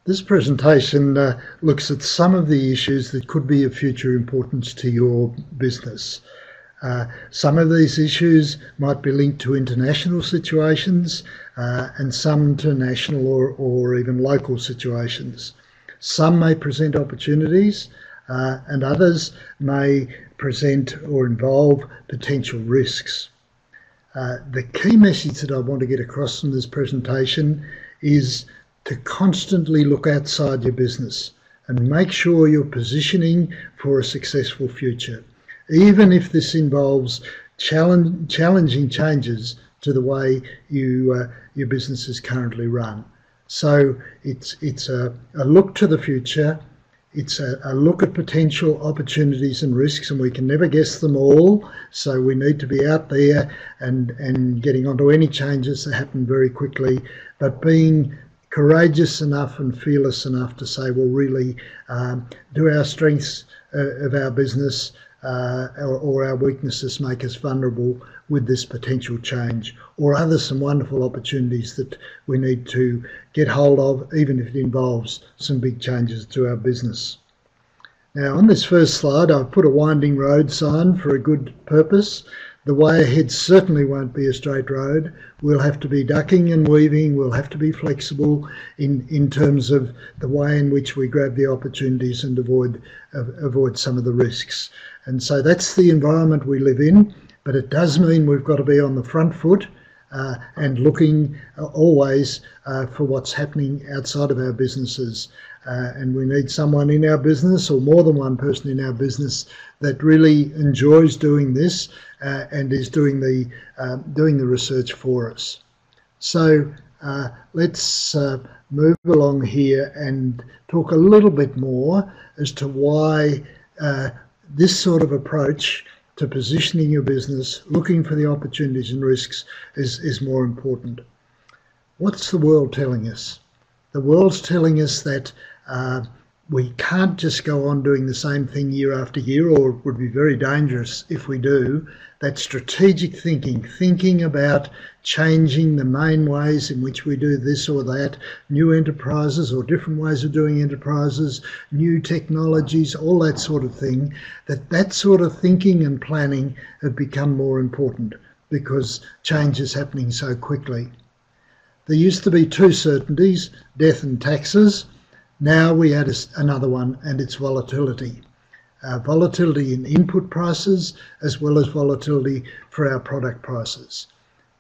This presentation looks at some of the issues that could be of future importance to your business. Some of these issues might be linked to international situations and some to national or even local situations. Some may present opportunities and others may present or involve potential risks. The key message that I want to get across from this presentation is to constantly look outside your business and make sure you're positioning for a successful future, even if this involves challenging changes to the way your business is currently run. So it's a look to the future. It's a look at potential opportunities and risks, and we can never guess them all. So we need to be out there and getting onto any changes that happen very quickly, but being courageous enough and fearless enough to say, well, really, do our strengths of our business or our weaknesses make us vulnerable with this potential change? Or are there some wonderful opportunities that we need to get hold of, even if it involves some big changes to our business? Now, on this first slide, I've put a winding road sign for a good purpose. The way ahead certainly won't be a straight road. We'll have to be ducking and weaving. We'll have to be flexible in terms of the way in which we grab the opportunities and avoid some of the risks. And so that's the environment we live in, but it does mean we've got to be on the front foot and looking always for what's happening outside of our businesses. And we need someone in our business, or more than one person in our business, that really enjoys doing this and is doing the research for us. So let's move along here and talk a little bit more as to why this sort of approach to positioning your business, looking for the opportunities and risks, is more important. What's the world telling us? The world's telling us that we can't just go on doing the same thing year after year, or it would be very dangerous if we do. That strategic thinking about changing the main ways in which we do this or that, new enterprises or different ways of doing enterprises, new technologies, all that sort of thing, that sort of thinking and planning have become more important because change is happening so quickly. There used to be two certainties, death and taxes. Now we add another one, and it's volatility. Volatility in input prices as well as volatility for our product prices.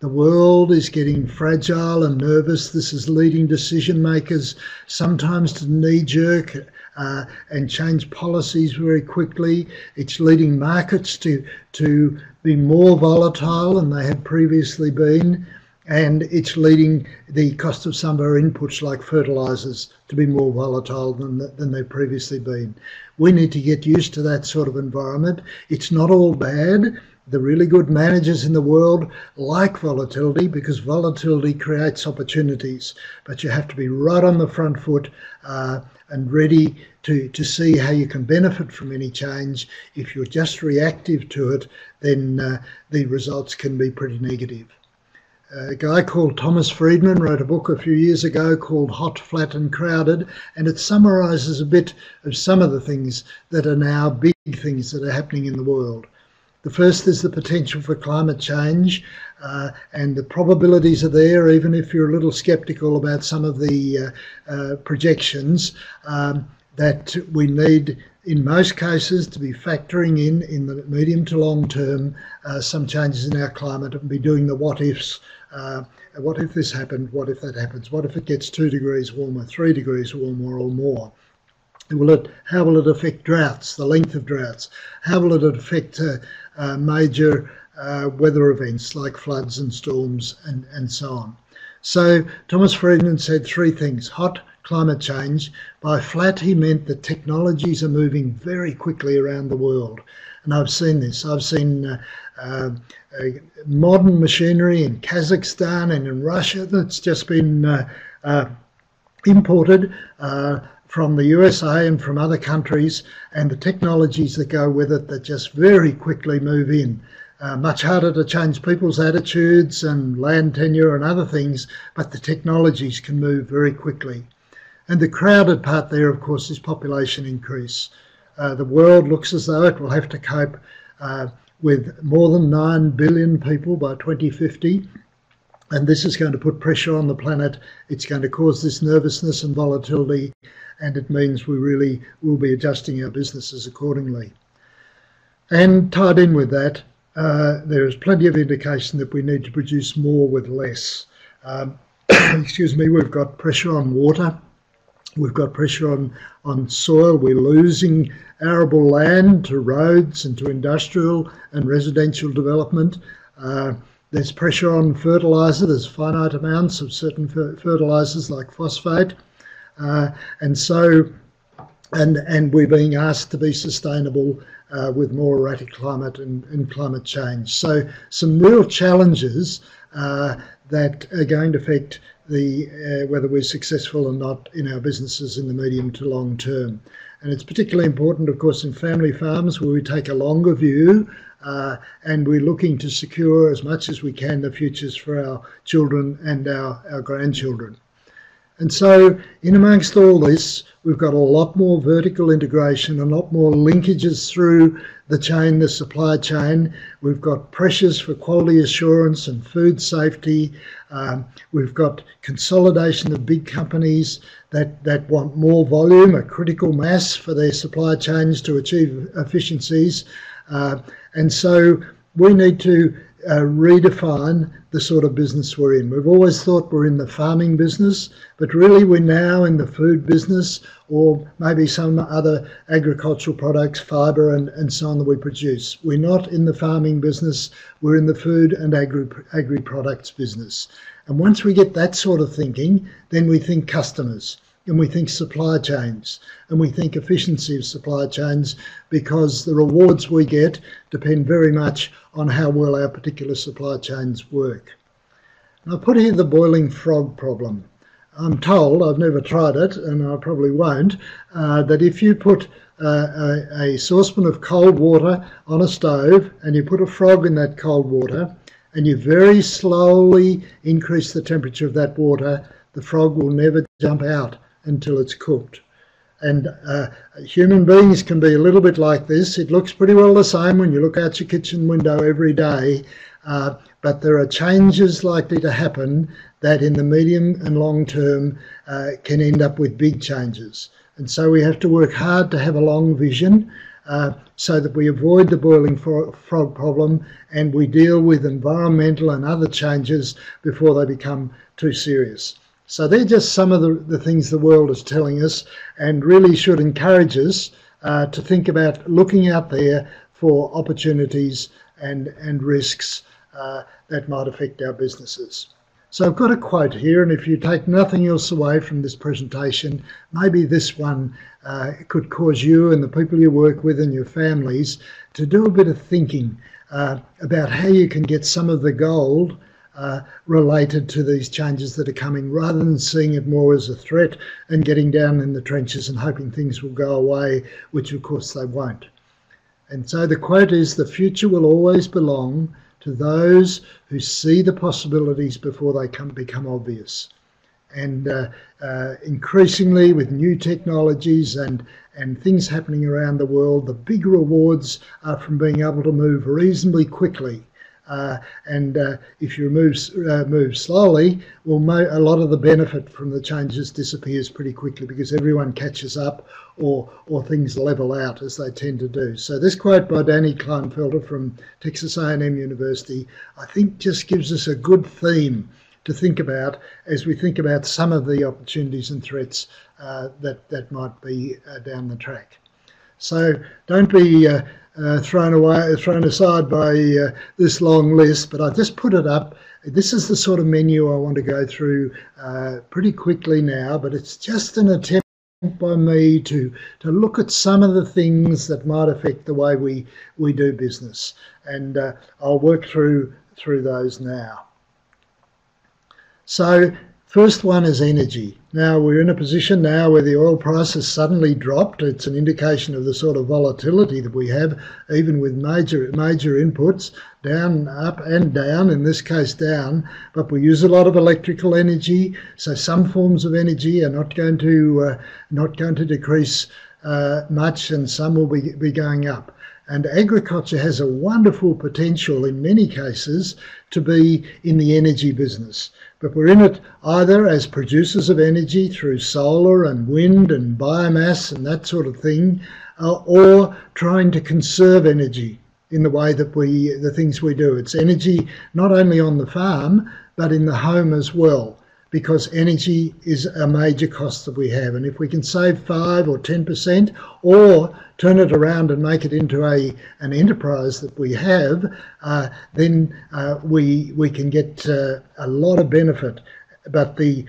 The world is getting fragile and nervous. This is leading decision makers sometimes to knee-jerk and change policies very quickly. It's leading markets to be more volatile than they had previously been. And it's leading the cost of some of our inputs like fertilisers to be more volatile than they've previously been. We need to get used to that sort of environment. It's not all bad. The really good managers in the world like volatility because volatility creates opportunities. But you have to be right on the front foot and ready to see how you can benefit from any change. If you're just reactive to it, then the results can be pretty negative. A guy called Thomas Friedman wrote a book a few years ago called Hot, Flat and Crowded, and it summarises a bit of some of the things that are now big things that are happening in the world. The first is the potential for climate change, and the probabilities are there, even if you're a little sceptical about some of the projections, that we need, in most cases, to be factoring in the medium to long term, some changes in our climate and be doing the what ifs. What if this happened? What if that happens? What if it gets 2 degrees warmer, 3 degrees warmer or more? How will it affect droughts, the length of droughts? How will it affect major weather events like floods and storms and so on? So Thomas Friedman said 3 things: hot, climate change. By flat, he meant that technologies are moving very quickly around the world. And I've seen this. I've seen modern machinery in Kazakhstan and in Russia that's just been imported from the USA and from other countries, and the technologies that go with it that just very quickly move in. Much harder to change people's attitudes and land tenure and other things, but the technologies can move very quickly. And the crowded part there, of course, is population increase. The world looks as though it will have to cope with more than 9 billion people by 2050. And this is going to put pressure on the planet. It's going to cause this nervousness and volatility, and it means we really will be adjusting our businesses accordingly. And tied in with that, there is plenty of indication that we need to produce more with less. Excuse me, we've got pressure on water. We've got pressure on soil. We're losing arable land to roads and to industrial and residential development. There's pressure on fertiliser. There's finite amounts of certain fertilisers like phosphate. And we're being asked to be sustainable with more erratic climate and climate change. So some real challenges that are going to affect whether we're successful or not in our businesses in the medium to long term. And it's particularly important, of course, in family farms where we take a longer view and we're looking to secure as much as we can the futures for our children and our grandchildren. And so in amongst all this, we've got a lot more vertical integration, a lot more linkages through the chain, the supply chain. We've got pressures for quality assurance and food safety. We've got consolidation of big companies that want more volume, a critical mass for their supply chains to achieve efficiencies. And so we need to redefine the sort of business we're in. We've always thought we're in the farming business, but really we're now in the food business, or maybe some other agricultural products, fibre and so on that we produce. We're not in the farming business, we're in the food and agri-products business. And once we get that sort of thinking, then we think customers, and we think supply chains, and we think efficiency of supply chains, because the rewards we get depend very much on how well our particular supply chains work. And I put here the boiling frog problem. I'm told, I've never tried it, and I probably won't, that if you put a saucepan of cold water on a stove and you put a frog in that cold water and you very slowly increase the temperature of that water, the frog will never jump out until it's cooked. And human beings can be a little bit like this. It looks pretty well the same when you look out your kitchen window every day, but there are changes likely to happen that in the medium and long term can end up with big changes. And so we have to work hard to have a long vision so that we avoid the boiling frog problem and we deal with environmental and other changes before they become too serious. So they're just some of the things the world is telling us, and really should encourage us to think about looking out there for opportunities and risks that might affect our businesses. So I've got a quote here, and if you take nothing else away from this presentation, maybe this one could cause you and the people you work with and your families to do a bit of thinking about how you can get some of the gold related to these changes that are coming, rather than seeing it more as a threat and getting down in the trenches and hoping things will go away, which of course they won't. And so the quote is, "The future will always belong to those who see the possibilities before they become obvious." And increasingly with new technologies and things happening around the world, the big rewards are from being able to move reasonably quickly. If you move slowly, well, a lot of the benefit from the changes disappears pretty quickly because everyone catches up or things level out, as they tend to do. So this quote by Danny Kleinfelder from Texas A&M University, I think just gives us a good theme to think about as we think about some of the opportunities and threats that might be down the track. So don't be thrown aside by this long list, but I just put it up. This is the sort of menu I want to go through pretty quickly now, but it's just an attempt by me to look at some of the things that might affect the way we do business, and I'll work through those now. So First one is energy. Now, we're in a position now where the oil price has suddenly dropped. It's an indication of the sort of volatility that we have, even with major inputs, down, up and down, in this case down. But we use a lot of electrical energy, so some forms of energy are not going to decrease much, and some will be going up. And agriculture has a wonderful potential in many cases to be in the energy business. But we're in it either as producers of energy through solar and wind and biomass and that sort of thing, or trying to conserve energy in the way that the things we do. It's energy not only on the farm, but in the home as well, because energy is a major cost that we have. And if we can save 5 or 10% or turn it around and make it into an enterprise that we have, then we can get a lot of benefit. But the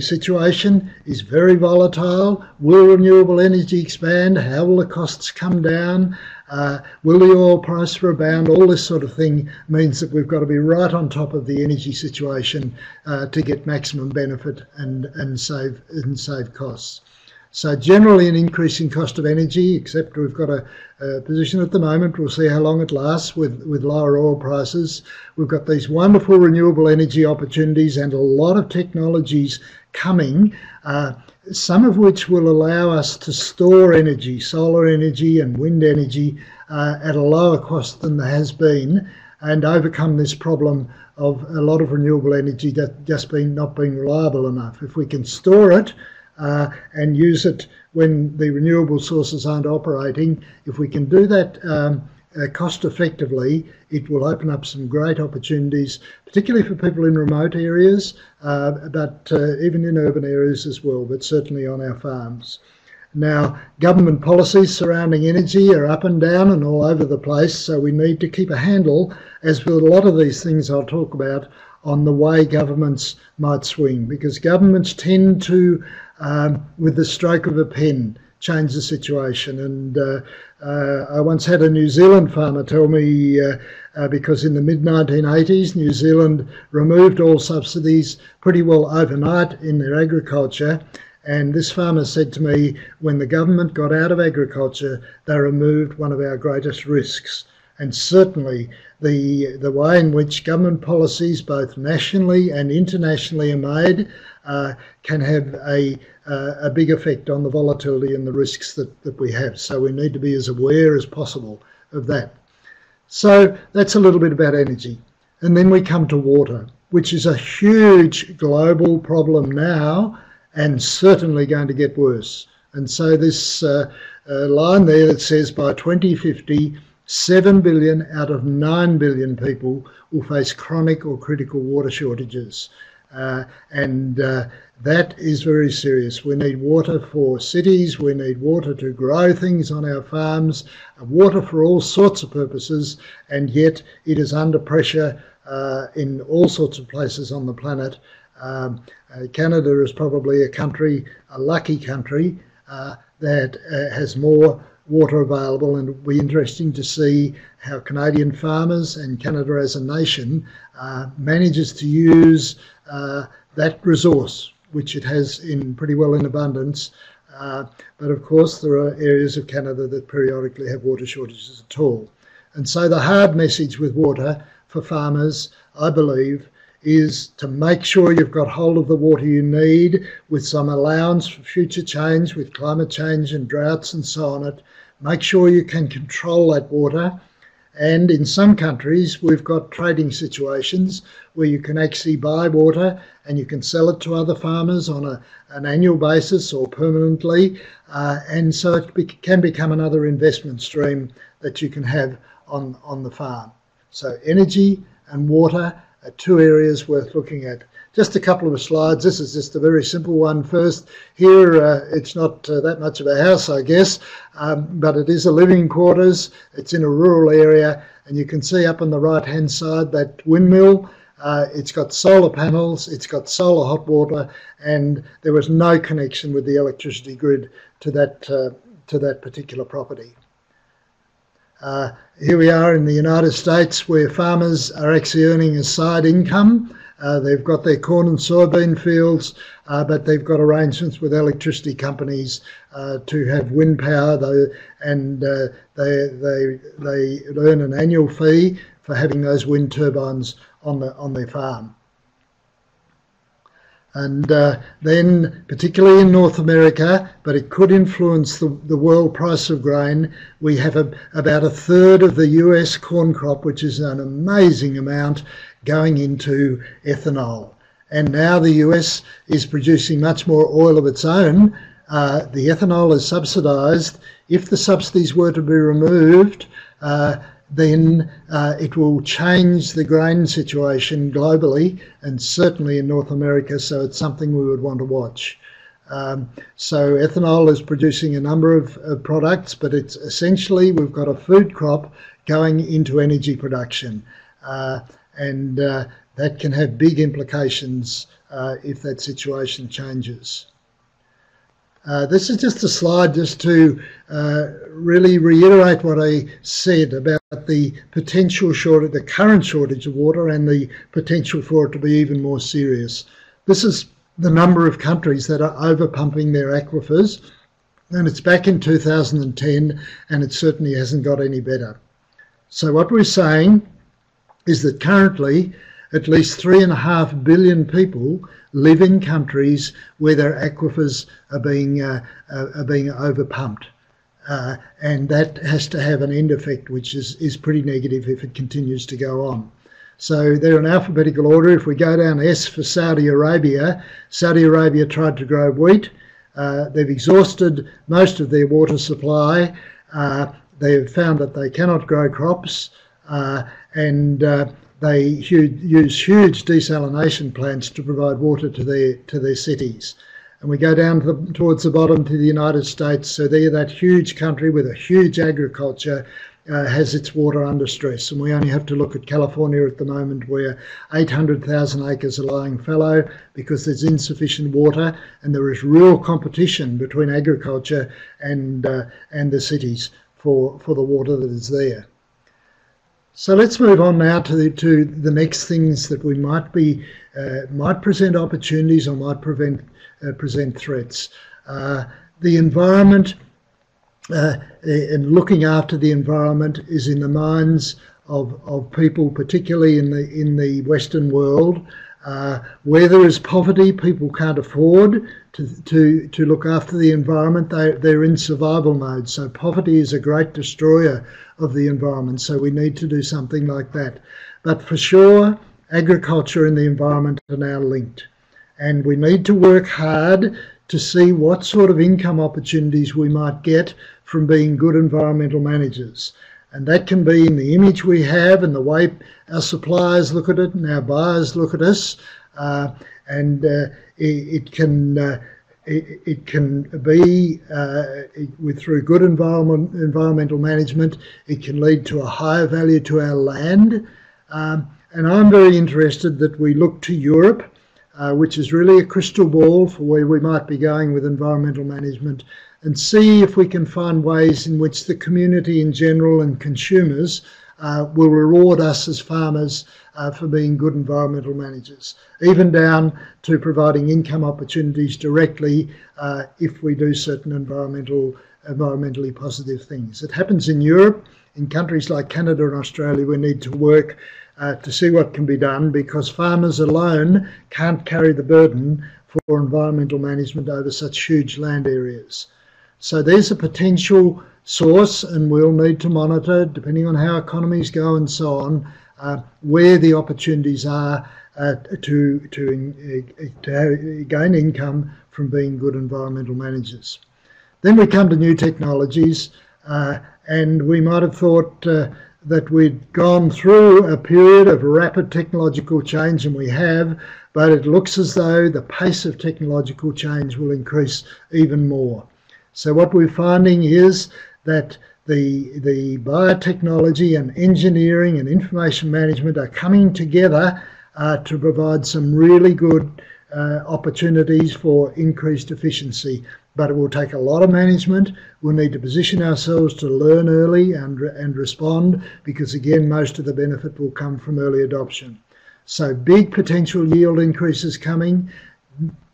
situation is very volatile. Will renewable energy expand? How will the costs come down? Will the oil price rebound? All this sort of thing means that we've got to be right on top of the energy situation to get maximum benefit and save costs. So generally an increasing cost of energy, except we've got a position at the moment, we'll see how long it lasts with lower oil prices. We've got these wonderful renewable energy opportunities and a lot of technologies coming, some of which will allow us to store energy, solar energy and wind energy, at a lower cost than there has been, and overcome this problem of a lot of renewable energy that just not being reliable enough. If we can store it and use it when the renewable sources aren't operating, if we can do that cost effectively, it will open up some great opportunities, particularly for people in remote areas, but even in urban areas as well, but certainly on our farms. Now, government policies surrounding energy are up and down and all over the place, so we need to keep a handle, as with a lot of these things I'll talk about, on the way governments might swing, because governments tend to, with the stroke of a pen, change the situation. And I once had a New Zealand farmer tell me, because in the mid-1980s, New Zealand removed all subsidies pretty well overnight in their agriculture. And this farmer said to me, when the government got out of agriculture, they removed one of our greatest risks. And certainly the way in which government policies, both nationally and internationally, are made can have a big effect on the volatility and the risks that we have. So we need to be as aware as possible of that. So that's a little bit about energy. And then we come to water, which is a huge global problem now and certainly going to get worse. And so this line there that says by 2050, 7 billion out of 9 billion people will face chronic or critical water shortages. That is very serious. We need water for cities, we need water to grow things on our farms, water for all sorts of purposes, and yet it is under pressure in all sorts of places on the planet. Canada is probably a lucky country that has more water available, and it'll be interesting to see how Canadian farmers and Canada as a nation manages to use that resource, which it has pretty well in abundance. But of course there are areas of Canada that periodically have water shortages at all. And so the hard message with water for farmers, I believe, is to make sure you've got hold of the water you need with some allowance for future change, with climate change and droughts and so on it. Make sure you can control that water. And in some countries, we've got trading situations where you can actually buy water and you can sell it to other farmers on an annual basis or permanently. And so it can become another investment stream that you can have on the farm. So energy and water are two areas worth looking at. Just a couple of slides. This is just a very simple one first. Here it's not that much of a house, I guess, but it is a living quarters. It's in a rural area, and you can see up on the right-hand side that windmill. It's got solar panels, it's got solar hot water, and there was no connection with the electricity grid to that particular property. Here we are in the United States, where farmers are actually earning a side income They've got their corn and soybean fields, but they've got arrangements with electricity companies to have wind power, and they earn an annual fee for having those wind turbines on their farm. And then, particularly in North America, but it could influence the world price of grain, we have about a third of the US corn crop, which is an amazing amount, going into ethanol. And now the US is producing much more oil of its own. The ethanol is subsidised. If the subsidies were to be removed, then it will change the grain situation globally and certainly in North America, so it's something we would want to watch. So ethanol is producing a number of products, but it's essentially we've got a food crop going into energy production, and that can have big implications if that situation changes. This is just a slide just to really reiterate what I said about the potential shortage, the current shortage of water, and the potential for it to be even more serious. This is the number of countries that are overpumping their aquifers, and it's back in 2010, and it certainly hasn't got any better. So what we're saying is that currently at least 3.5 billion people live in countries where their aquifers are being overpumped. And that has to have an end effect, which is pretty negative if it continues to go on. So they're in alphabetical order. If we go down S for Saudi Arabia tried to grow wheat. They've exhausted most of their water supply. They've found that they cannot grow crops, and they use huge desalination plants to provide water to their cities. And we go down towards the bottom to the United States. So there, that huge country with a huge agriculture has its water under stress. And we only have to look at California at the moment, where 800,000 acres are lying fallow because there's insufficient water, and there is real competition between agriculture and the cities for the water that is there. So let's move on now to the next things that we might present opportunities or might present threats. The environment and looking after the environment is in the minds of people, particularly in the Western world. Where there is poverty, people can't afford to look after the environment. They're in survival mode. So poverty is a great destroyer of the environment. So we need to do something like that. But for sure, agriculture and the environment are now linked. And we need to work hard to see what sort of income opportunities we might get from being good environmental managers. And that can be in the image we have and the way our suppliers look at it and our buyers look at us. It can be through good environmental management. It can lead to a higher value to our land. And I'm very interested that we look to Europe, which is really a crystal ball for where we might be going with environmental management, and see if we can find ways in which the community in general and consumers will reward us as farmers for being good environmental managers, even down to providing income opportunities directly if we do certain environmentally positive things. It happens in Europe. In countries like Canada and Australia, we need to work to see what can be done, because farmers alone can't carry the burden for environmental management over such huge land areas. So there's a potential source, and we'll need to monitor, depending on how economies go and so on, where the opportunities are to gain income from being good environmental managers. Then we come to new technologies, and we might have thought that we'd gone through a period of rapid technological change, and we have, but it looks as though the pace of technological change will increase even more. So what we're finding is that the biotechnology and engineering and information management are coming together to provide some really good opportunities for increased efficiency. But it will take a lot of management. We'll need to position ourselves to learn early and respond, because again, most of the benefit will come from early adoption. So big potential yield increases coming,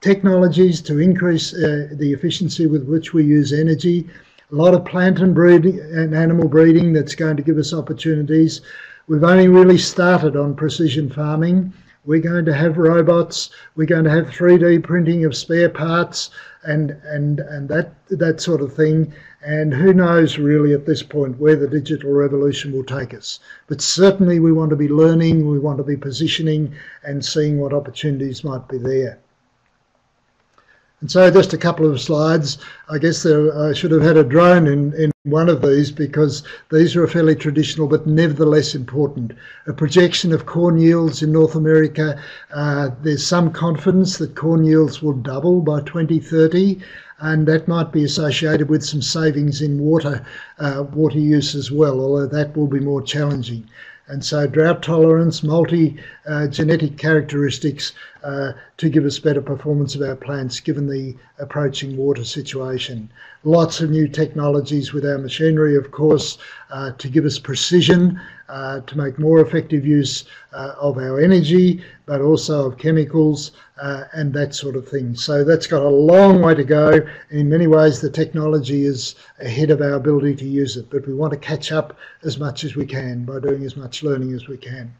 technologies to increase the efficiency with which we use energy, a lot of plant and breeding and animal breeding that's going to give us opportunities. We've only really started on precision farming. We're going to have robots, we're going to have 3D printing of spare parts and that sort of thing. And who knows really at this point where the digital revolution will take us. But certainly we want to be learning, we want to be positioning and seeing what opportunities might be there. And so just a couple of slides. I guess I should have had a drone in one of these because these are fairly traditional but nevertheless important. A projection of corn yields in North America. There's some confidence that corn yields will double by 2030, and that might be associated with some savings in water use as well, although that will be more challenging. And so drought tolerance, multi-genetic characteristics to give us better performance of our plants given the approaching water situation. Lots of new technologies with our machinery, of course, to give us precision, to make more effective use of our energy, but also of chemicals and that sort of thing. So that's got a long way to go. In many ways, the technology is ahead of our ability to use it, but we want to catch up as much as we can by doing as much learning as we can.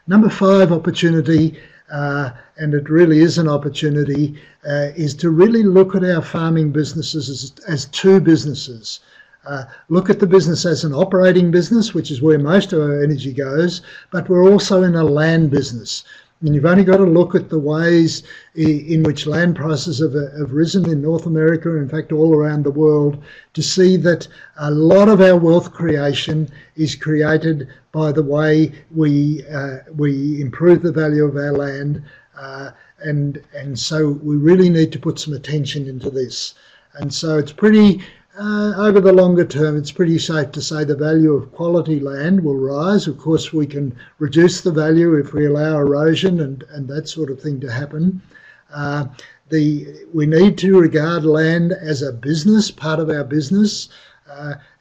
Number 5 opportunity, and it really is an opportunity, is to really look at our farming businesses as two businesses. Look at the business as an operating business, which is where most of our energy goes, but we're also in a land business. And you've only got to look at the ways in which land prices have risen in North America, in fact all around the world, to see that a lot of our wealth creation is created by the way we improve the value of our land, and so we really need to put some attention into this. And so it's pretty over the longer term, it's pretty safe to say the value of quality land will rise. Of course, we can reduce the value if we allow erosion and that sort of thing to happen. We need to regard land as a business, part of our business.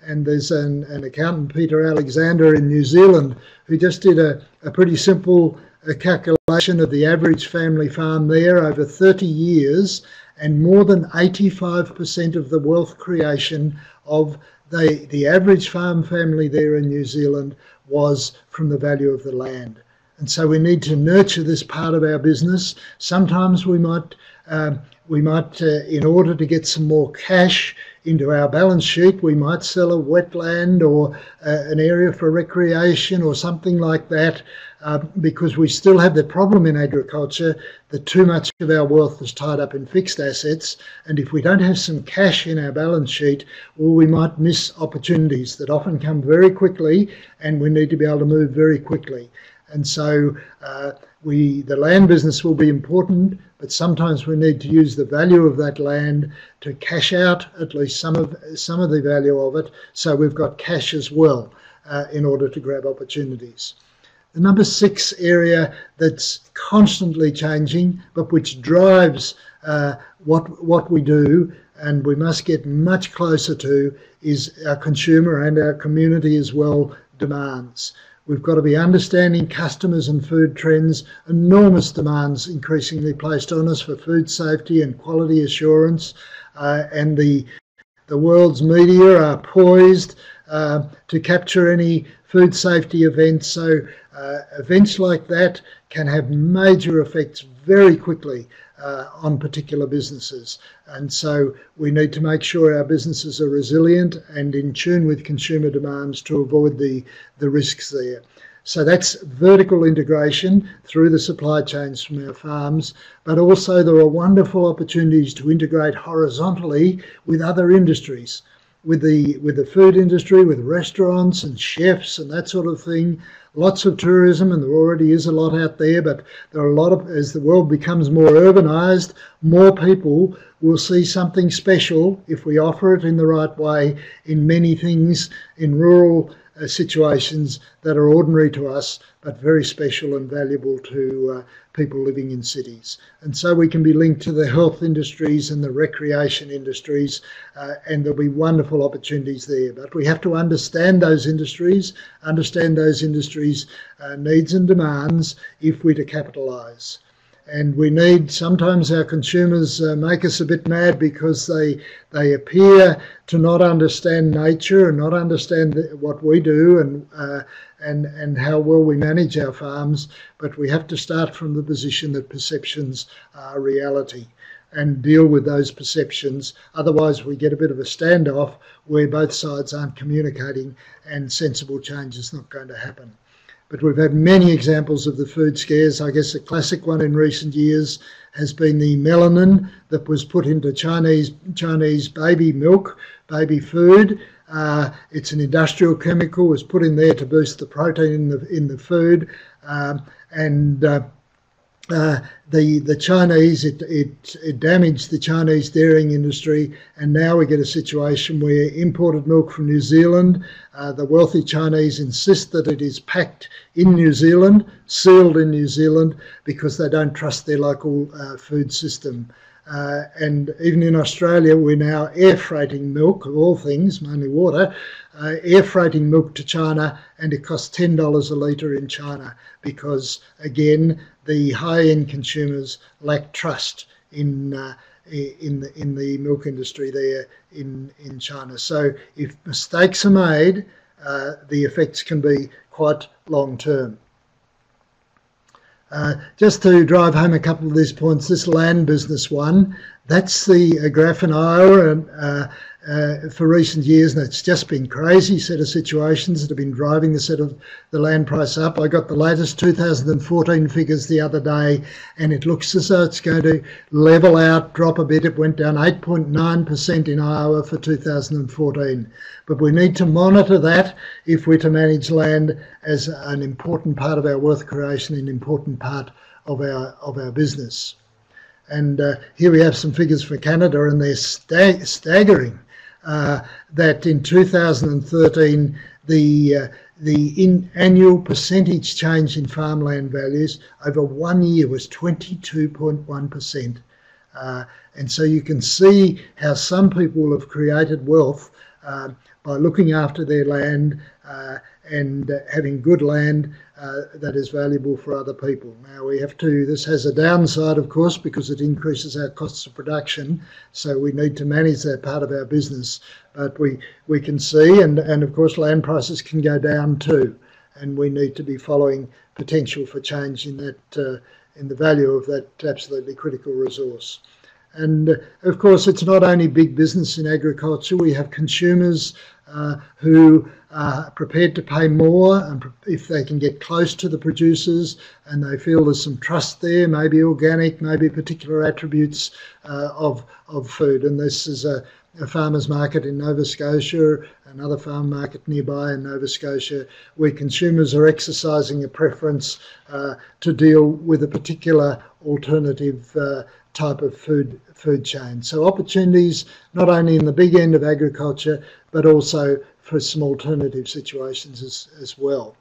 And there's an accountant, Peter Alexander in New Zealand, who just did a pretty simple calculation of the average family farm there over 30 years, and more than 85% of the wealth creation of the average farm family there in New Zealand was from the value of the land. And so we need to nurture this part of our business. Sometimes we might, in order to get some more cash into our balance sheet, we might sell a wetland or an area for recreation or something like that, because we still have the problem in agriculture that too much of our wealth is tied up in fixed assets, and if we don't have some cash in our balance sheet, well, we might miss opportunities that often come very quickly, and we need to be able to move very quickly. And so the land business will be important, but sometimes we need to use the value of that land to cash out at least some of the value of it, so we've got cash as well in order to grab opportunities. The number 6 area that's constantly changing, but which drives what we do, and we must get much closer to, is our consumer and our community as well demands. We've got to be understanding customers and food trends, enormous demands increasingly placed on us for food safety and quality assurance, and the world's media are poised to capture any food safety events. So events like that can have major effects very quickly on particular businesses. And so we need to make sure our businesses are resilient and in tune with consumer demands to avoid the risks there. So that's vertical integration through the supply chains from our farms, but also there are wonderful opportunities to integrate horizontally with other industries, with the food industry, with restaurants and chefs and that sort of thing. Lots of tourism, and there already is a lot out there, but there are a lot of, as the world becomes more urbanized, more people will see something special if we offer it in the right way in many things in rural situations that are ordinary to us, but very special and valuable to people living in cities. And so we can be linked to the health industries and the recreation industries, and there'll be wonderful opportunities there. But we have to understand those industries needs and demands if we're to capitalise. And we need, sometimes our consumers make us a bit mad because they appear to not understand nature and not understand what we do and how well we manage our farms. But we have to start from the position that perceptions are reality and deal with those perceptions. Otherwise we get a bit of a standoff where both sides aren't communicating and sensible change is not going to happen. But we've had many examples of the food scares. I guess a classic one in recent years has been the melanin that was put into Chinese baby milk, baby food. It's an industrial chemical, was put in there to boost the protein in the food, the Chinese, it damaged the Chinese dairying industry, and now we get a situation where imported milk from New Zealand, the wealthy Chinese insist that it is packed in New Zealand, sealed in New Zealand, because they don't trust their local food system. And even in Australia, we're now air freighting milk, of all things, mainly water, air freighting milk to China, and it costs $10 a litre in China because, again, the high-end consumers lack trust in the milk industry there in China. So if mistakes are made, the effects can be quite long-term. Just to drive home a couple of these points, this land business one, that's the graph in Iowa for recent years, and it's just been crazy set of situations that have been driving the land price up. I got the latest 2014 figures the other day, and it looks as though it's going to level out, drop a bit. It went down 8.9% in Iowa for 2014. But we need to monitor that if we're to manage land as an important part of our wealth creation, an important part of our business. And here we have some figures for Canada, and they're staggering. That in 2013, the annual percentage change in farmland values over 1 year was 22.1%. And so you can see how some people have created wealth by looking after their land and having good land that is valuable for other people. Now this has a downside, of course, because it increases our costs of production, so we need to manage that part of our business. But we can see, and of course land prices can go down too, and we need to be following potential for change in that in the value of that absolutely critical resource. And of course, it's not only big business in agriculture. We have consumers who are prepared to pay more and if they can get close to the producers and they feel there's some trust there, maybe organic, maybe particular attributes of food. And this is a farmers market in Nova Scotia, another farm market nearby in Nova Scotia, where consumers are exercising a preference to deal with a particular alternative type of food chain. So opportunities not only in the big end of agriculture, but also for some alternative situations as well.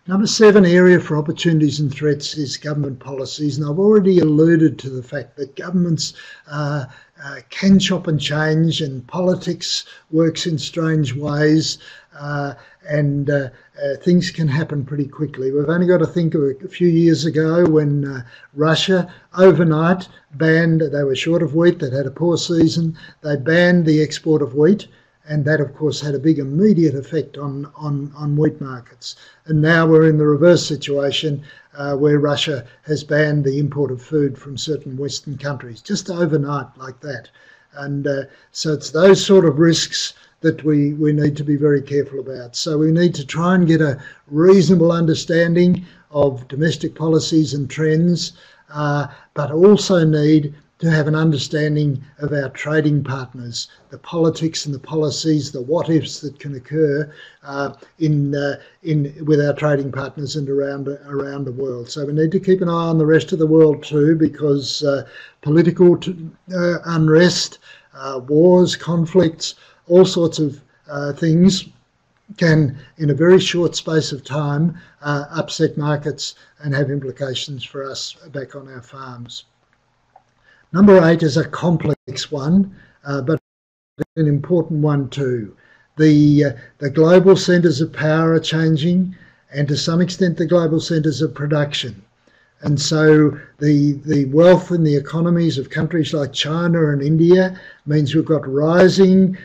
Number 7 area for opportunities and threats is government policies, and I've already alluded to the fact that governments can chop and change, and politics works in strange ways, and things can happen pretty quickly. We've only got to think of a few years ago when Russia overnight banned, they were short of wheat, they'd had a poor season, they banned the export of wheat, and that of course had a big immediate effect on wheat markets. And now we're in the reverse situation where Russia has banned the import of food from certain Western countries, just overnight like that. And so it's those sort of risks that we need to be very careful about. So we need to try and get a reasonable understanding of domestic policies and trends, but also need to have an understanding of our trading partners, the politics and the policies, the what-ifs that can occur with our trading partners and around the world. So we need to keep an eye on the rest of the world too, because political unrest, wars, conflicts, all sorts of things can, in a very short space of time, upset markets and have implications for us back on our farms. Number 8 is a complex one, but an important one too. The global centres of power are changing, and to some extent the global centres of production. And so the wealth in the economies of countries like China and India means we've got rising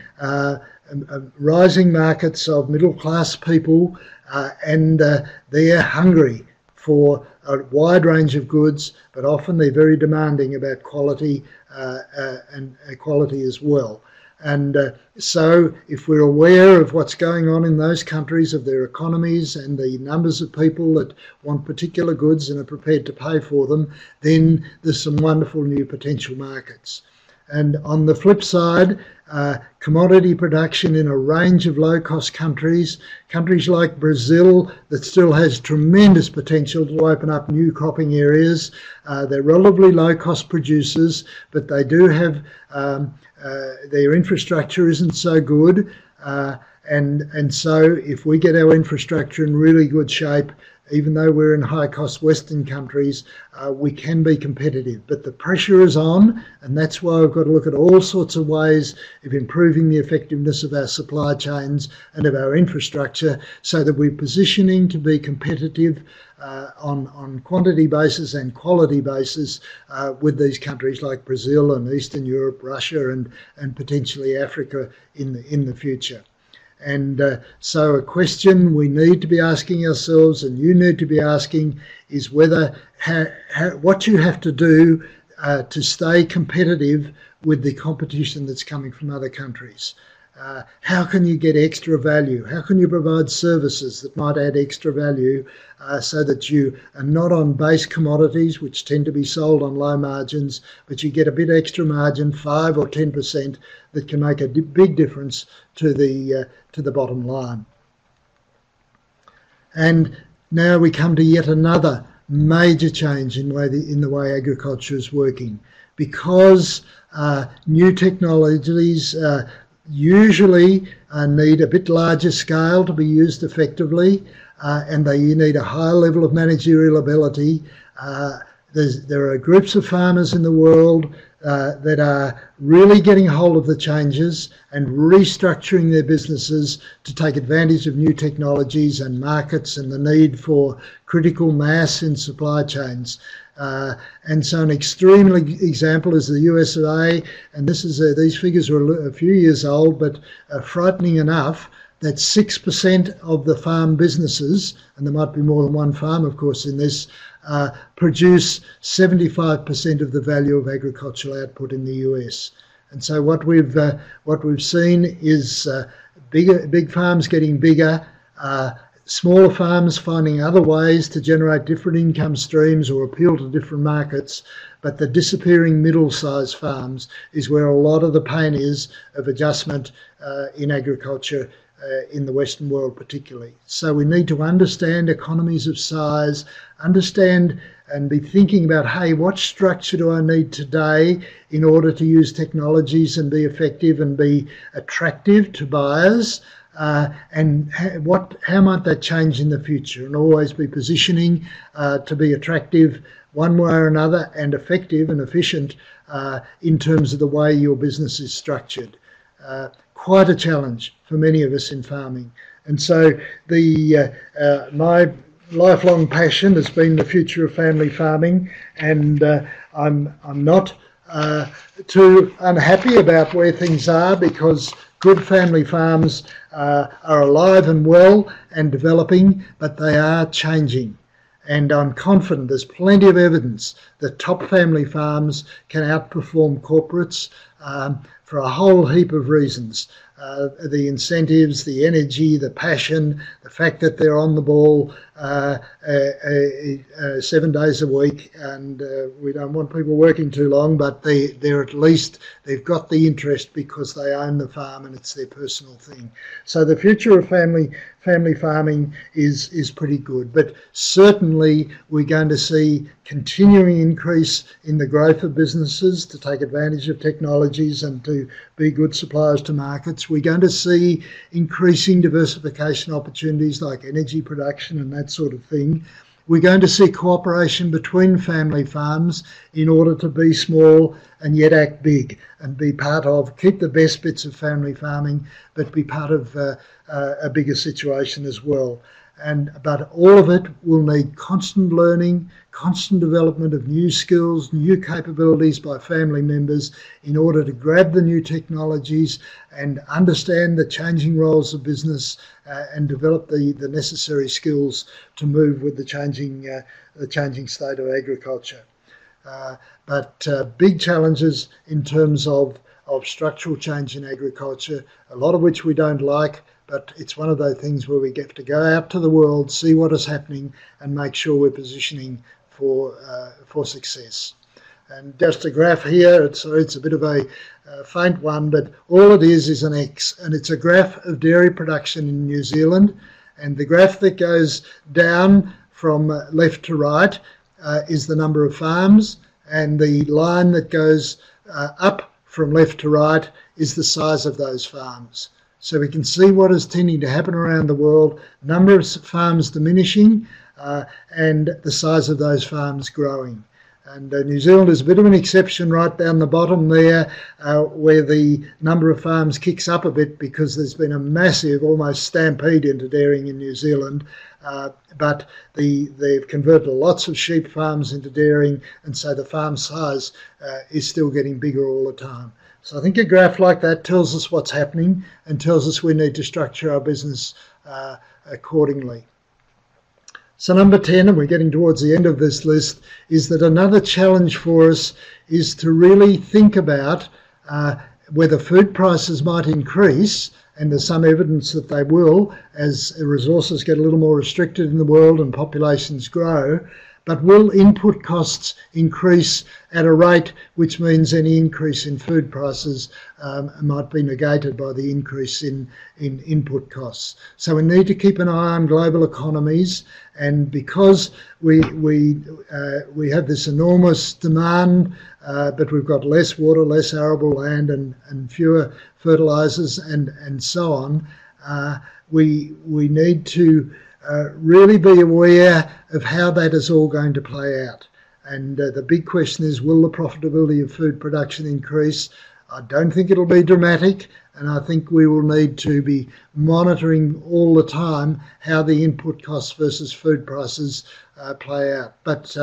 markets of middle-class people, and they're hungry for a wide range of goods, but often they're very demanding about quality and quality as well. And so if we're aware of what's going on in those countries, of their economies and the numbers of people that want particular goods and are prepared to pay for them, then there's some wonderful new potential markets. And on the flip side, commodity production in a range of low-cost countries like Brazil, that still has tremendous potential to open up new cropping areas. They're relatively low-cost producers, but they do have their infrastructure isn't so good, and so if we get our infrastructure in really good shape, even though we're in high-cost Western countries, we can be competitive. But the pressure is on, and that's why we've got to look at all sorts of ways of improving the effectiveness of our supply chains and of our infrastructure, so that we're positioning to be competitive on quantity basis and quality basis with these countries like Brazil and Eastern Europe, Russia, and potentially Africa in the future. And so a question we need to be asking ourselves, and you need to be asking, is whether what you have to do to stay competitive with the competition that's coming from other countries. How can you get extra value? How can you provide services that might add extra value so that you are not on base commodities, which tend to be sold on low margins, but you get a bit extra margin, 5 or 10%, that can make a big difference to the bottom line. And now we come to yet another major change in the way agriculture is working, because new technologies usually need a bit larger scale to be used effectively, and you need a high level of managerial ability. There are groups of farmers in the world that are really getting hold of the changes and restructuring their businesses to take advantage of new technologies and markets and the need for critical mass in supply chains. And so an extreme example is the USA, and these figures are a few years old, but frightening enough, that 6% of the farm businesses, and there might be more than one farm, of course, in this, produce 75% of the value of agricultural output in the US. And so what we've seen is big farms getting bigger, smaller farms finding other ways to generate different income streams or appeal to different markets, but the disappearing middle-sized farms is where a lot of the pain is of adjustment in agriculture in the Western world particularly. So we need to understand economies of size, understand and be thinking about, hey, what structure do I need today in order to use technologies and be effective and be attractive to buyers, and how might that change in the future, and always be positioning to be attractive one way or another and effective and efficient in terms of the way your business is structured. Quite a challenge for many of us in farming. And so my lifelong passion has been the future of family farming, and I'm not too unhappy about where things are, because good family farms are alive and well and developing, but they are changing. And I'm confident there's plenty of evidence that top family farms can outperform corporates for a whole heap of reasons. The incentives, the energy, the passion, the fact that they're on the ball 7 days a week, and we don't want people working too long, but they're at least, they've got the interest because they own the farm and it's their personal thing. So the future of family farming is pretty good, but certainly we're going to see continuing increase in the growth of businesses to take advantage of technologies and to be good suppliers to markets. We're going to see increasing diversification opportunities like energy production and that sort of thing. We're going to see cooperation between family farms in order to be small and yet act big and be part of, keep the best bits of family farming, but be part of a bigger situation as well. But all of it will need constant learning, constant development of new skills, new capabilities by family members in order to grab the new technologies and understand the changing roles of business and develop the necessary skills to move with the changing state of agriculture. But big challenges in terms of structural change in agriculture, a lot of which we don't like, but it's one of those things where we get to go out to the world, see what is happening, and make sure we're positioning for success. And just a graph here, it's a bit of a faint one, but all it is an X, and it's a graph of dairy production in New Zealand. And the graph that goes down from left to right is the number of farms, and the line that goes up from left to right is the size of those farms. So we can see what is tending to happen around the world, number of farms diminishing and the size of those farms growing. And New Zealand is a bit of an exception right down the bottom there, where the number of farms kicks up a bit because there's been a massive, almost stampede into dairying in New Zealand. But they've converted lots of sheep farms into dairying, and so the farm size is still getting bigger all the time. So I think a graph like that tells us what's happening and tells us we need to structure our business accordingly. So number 10, and we're getting towards the end of this list, is that another challenge for us is to really think about whether food prices might increase, and there's some evidence that they will as resources get a little more restricted in the world and populations grow. But will input costs increase at a rate which means any increase in food prices might be negated by the increase in input costs? So we need to keep an eye on global economies, and because we have this enormous demand, but we've got less water, less arable land, and fewer fertilisers, and so on, we need to really be aware of how that is all going to play out. And the big question is, will the profitability of food production increase? I don't think it'll be dramatic, and I think we will need to be monitoring all the time how the input costs versus food prices play out. But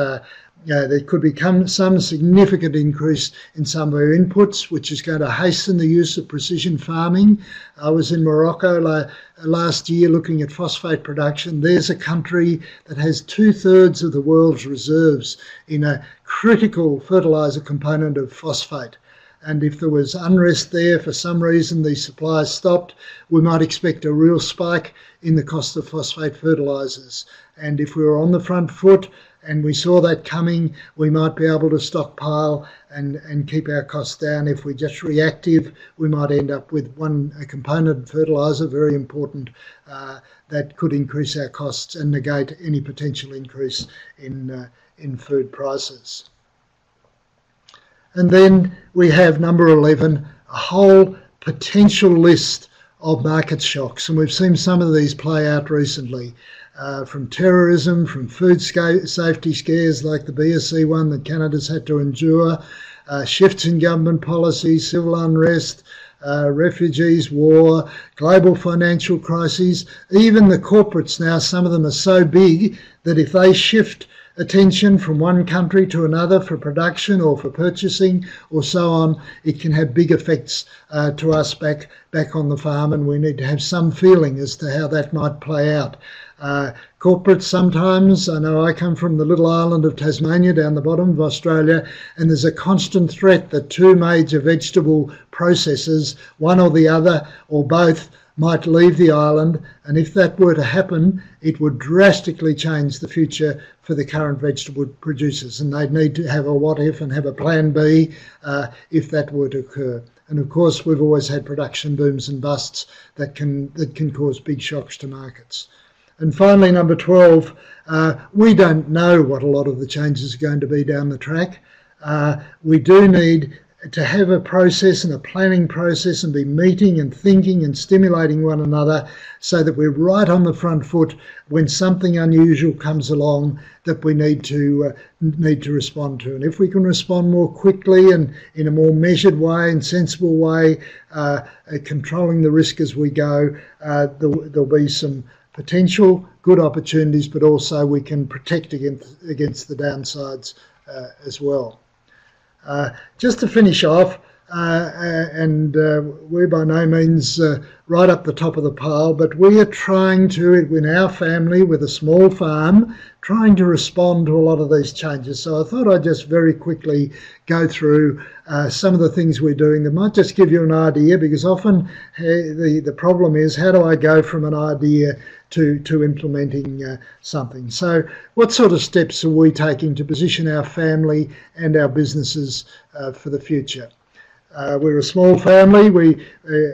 there could become some significant increase in some of our inputs, which is going to hasten the use of precision farming. I was in Morocco last year looking at phosphate production. There's a country that has 2/3 of the world's reserves in a critical fertiliser component of phosphate. And if there was unrest there, for some reason the supply stopped, we might expect a real spike in the cost of phosphate fertilisers. And if we were on the front foot and we saw that coming, we might be able to stockpile and keep our costs down. If we're just reactive, we might end up with a component fertiliser, very important, that could increase our costs and negate any potential increase in food prices. And then we have number 11, a whole potential list of market shocks. And we've seen some of these play out recently, from terrorism, from food safety scares like the BSE one that Canada's had to endure, shifts in government policy, civil unrest, refugees, war, global financial crises. Even the corporates now, some of them are so big that if they shift attention from one country to another for production or for purchasing or so on, it can have big effects to us back on the farm, and we need to have some feeling as to how that might play out. Corporates sometimes, I know I come from the little island of Tasmania down the bottom of Australia, and there's a constant threat that two major vegetable processors, one or the other or both, might leave the island, and if that were to happen, it would drastically change the future for the current vegetable producers, and they'd need to have a what if and have a plan B if that were to occur. And of course, we've always had production booms and busts that can cause big shocks to markets. And finally, number 12, we don't know what a lot of the changes are going to be down the track. We do need to have a process and a planning process and be meeting and thinking and stimulating one another so that we're right on the front foot when something unusual comes along that we need to respond to. And if we can respond more quickly and in a more measured way and sensible way, controlling the risk as we go, there'll be some potential good opportunities, but also we can protect against the downsides as well. Just to finish off, and we're by no means right up the top of the pile, but we are trying to, in our family with a small farm, trying to respond to a lot of these changes. So I thought I'd just very quickly go through some of the things we're doing that might just give you an idea, because often the problem is, how do I go from an idea to implementing something? So what sort of steps are we taking to position our family and our businesses for the future? We're a small family. We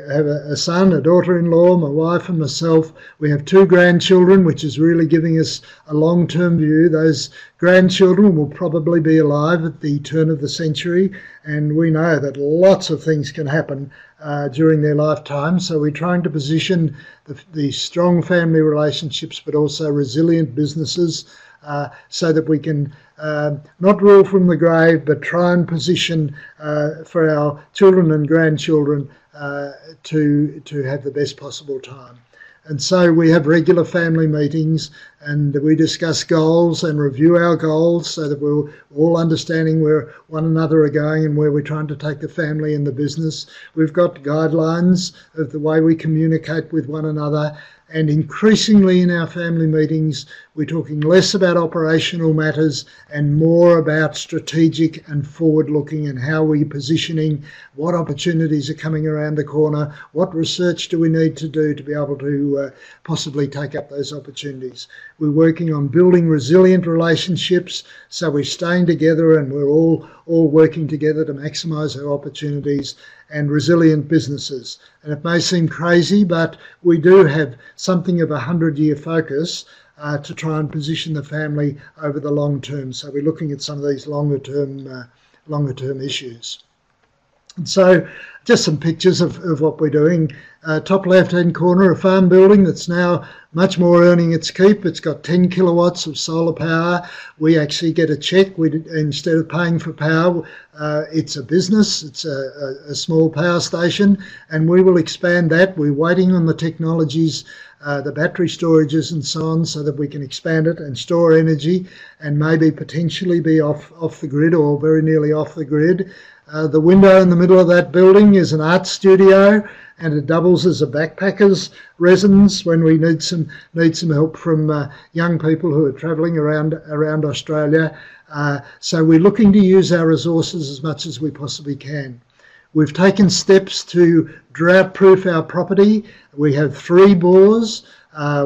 have a son, a daughter-in-law, my wife and myself. We have 2 grandchildren, which is really giving us a long-term view. Those grandchildren will probably be alive at the turn of the century, and we know that lots of things can happen during their lifetime. So we're trying to position the strong family relationships, but also resilient businesses, so that we can not rule from the grave, but try and position for our children and grandchildren to have the best possible time. And so we have regular family meetings and we discuss goals and review our goals so that we're all understanding where one another are going and where we're trying to take the family and the business. We've got guidelines of the way we communicate with one another. And increasingly in our family meetings, we're talking less about operational matters and more about strategic and forward-looking and how we're positioning, what opportunities are coming around the corner, what research do we need to do to be able to possibly take up those opportunities. We're working on building resilient relationships, so we're staying together and we're all working together to maximise our opportunities, and resilient businesses. And it may seem crazy, but we do have something of a 100-year focus to try and position the family over the long term. So we're looking at some of these longer term issues. And so just some pictures of what we're doing. Top left-hand corner, a farm building that's now much more earning its keep. It's got 10 kilowatts of solar power. We actually get a check. Instead of paying for power, it's a business. It's a small power station, and we will expand that. We're waiting on the technologies, the battery storages and so on, so that we can expand it and store energy and maybe potentially be off the grid or very nearly off the grid. The window in the middle of that building is an art studio, and it doubles as a backpacker's residence when we need some help from young people who are travelling around Australia. So we're looking to use our resources as much as we possibly can. We've taken steps to drought-proof our property. We have 3 bores.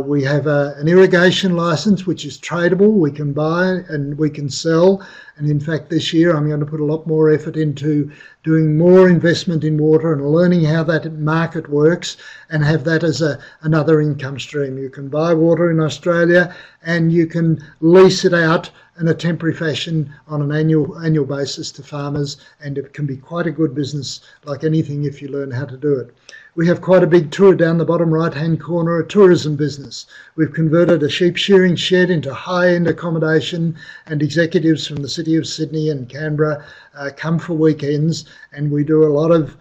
We have an irrigation licence which is tradable. We can buy and we can sell. And in fact, this year I'm going to put a lot more effort into doing more investment in water and learning how that market works and have that as another income stream. You can buy water in Australia and you can lease it out in a temporary fashion on an annual basis to farmers, and it can be quite a good business like anything if you learn how to do it. We have quite a big tour down the bottom right-hand corner, a tourism business. We've converted a sheep shearing shed into high-end accommodation, and executives from the City of Sydney and Canberra come for weekends, and we do a lot of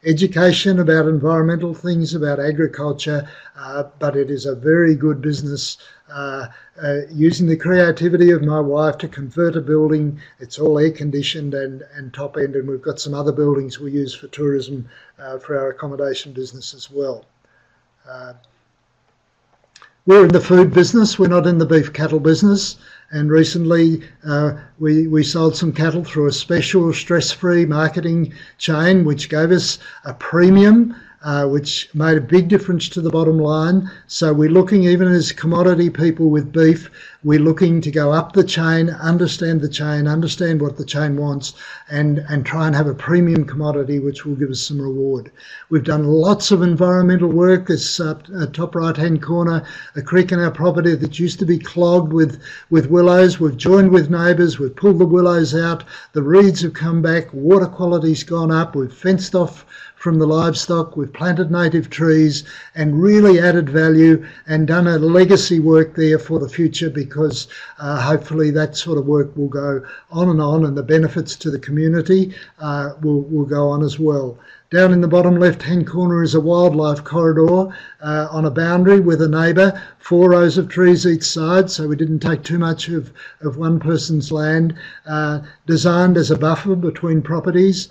education about environmental things, about agriculture, but it is a very good business using the creativity of my wife to convert a building. It's all air conditioned and top end, and we've got some other buildings we use for tourism for our accommodation business as well. We're in the food business, we're not in the beef cattle business, and recently we sold some cattle through a special stress-free marketing chain which gave us a premium which made a big difference to the bottom line. So we're looking, even as commodity people with beef, we're looking to go up the chain, understand what the chain wants, and try and have a premium commodity which will give us some reward. We've done lots of environmental work. This top right-hand corner, a creek in our property that used to be clogged with willows. We've joined with neighbours, we've pulled the willows out, the reeds have come back, water quality's gone up, we've fenced off from the livestock, we've planted native trees and really added value and done a legacy work there for the future, because hopefully that sort of work will go on, and the benefits to the community will go on as well. Down in the bottom left-hand corner is a wildlife corridor on a boundary with a neighbour, 4 rows of trees each side, so we didn't take too much of one person's land, designed as a buffer between properties,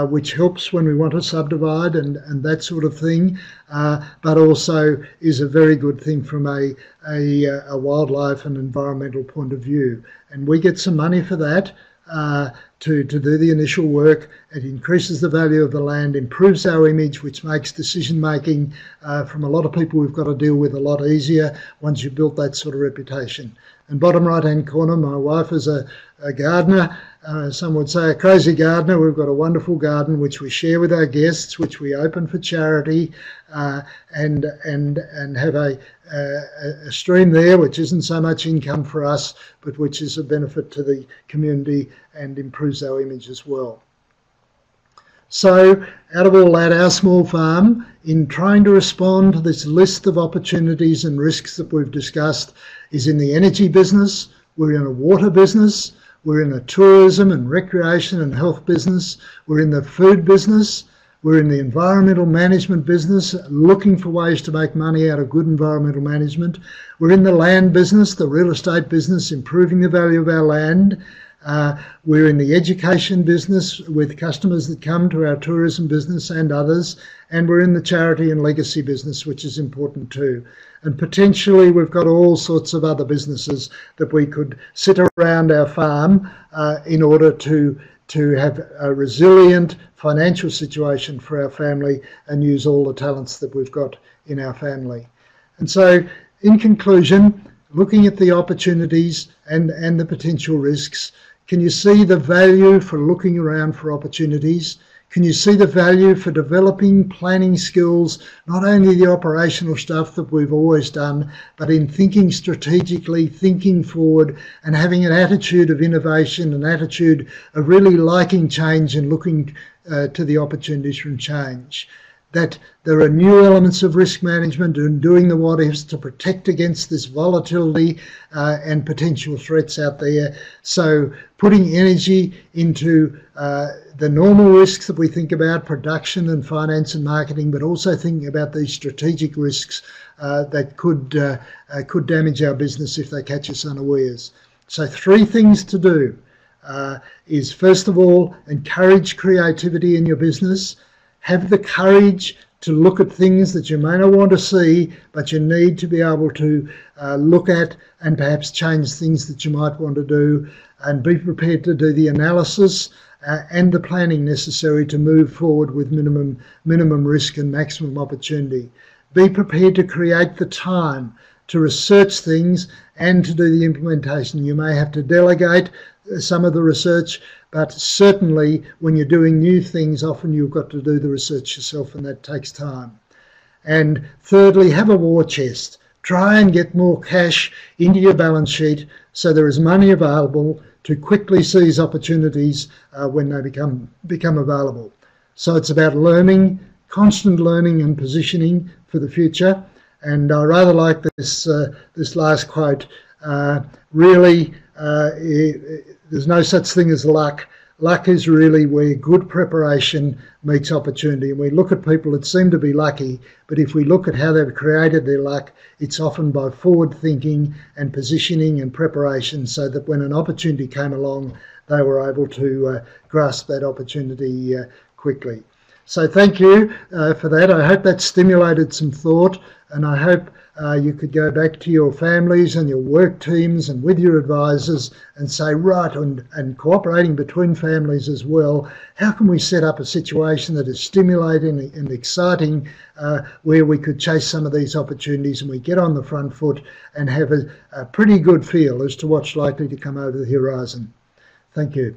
which helps when we want to subdivide and that sort of thing, but also is a very good thing from a wildlife and environmental point of view. And we get some money for that. To do the initial work. It increases the value of the land, improves our image, which makes decision making from a lot of people we've got to deal with a lot easier once you've built that sort of reputation. And bottom right hand corner, my wife is a gardener, some would say a crazy gardener. We've got a wonderful garden which we share with our guests, which we open for charity, and have a stream there which isn't so much income for us, but which is a benefit to the community and improves our image as well. So out of all that, our small farm, in trying to respond to this list of opportunities and risks that we've discussed, is in the energy business, we're in a water business, we're in a tourism and recreation and health business, we're in the food business, we're in the environmental management business, looking for ways to make money out of good environmental management. We're in the land business, the real estate business, improving the value of our land. We're in the education business with customers that come to our tourism business and others. And we're in the charity and legacy business, which is important too. And potentially we've got all sorts of other businesses that we could sit around our farm in order to have a resilient financial situation for our family and use all the talents that we've got in our family. And so, in conclusion, looking at the opportunities and the potential risks, can you see the value for looking around for opportunities? Can you see the value for developing planning skills, not only the operational stuff that we've always done, but in thinking strategically, thinking forward, and having an attitude of innovation, an attitude of really liking change and looking to the opportunities from change? That there are new elements of risk management and doing the what ifs to protect against this volatility and potential threats out there. So putting energy into the normal risks that we think about, production and finance and marketing, but also thinking about these strategic risks that could damage our business if they catch us unawares. So 3 things to do is, first of all, encourage creativity in your business. Have the courage to look at things that you may not want to see, but you need to be able to look at and perhaps change things that you might want to do, and be prepared to do the analysis and the planning necessary to move forward with minimum risk and maximum opportunity. Be prepared to create the time to research things and to do the implementation. You may have to delegate some of the research, but certainly when you're doing new things, often you've got to do the research yourself, and that takes time. And thirdly, have a war chest. Try and get more cash into your balance sheet so there is money available to quickly seize opportunities when they become available. So it's about learning, constant learning and positioning for the future. And I rather like this last quote. Really, there's no such thing as luck. Luck is really where good preparation meets opportunity. And we look at people that seem to be lucky, but if we look at how they've created their luck, it's often by forward thinking and positioning and preparation, so that when an opportunity came along, they were able to grasp that opportunity quickly. So thank you for that. I hope that stimulated some thought, and I hope you could go back to your families and your work teams and with your advisors and say, right, and cooperating between families as well, how can we set up a situation that is stimulating and exciting, where we could chase some of these opportunities and we get on the front foot and have a pretty good feel as to what's likely to come over the horizon. Thank you.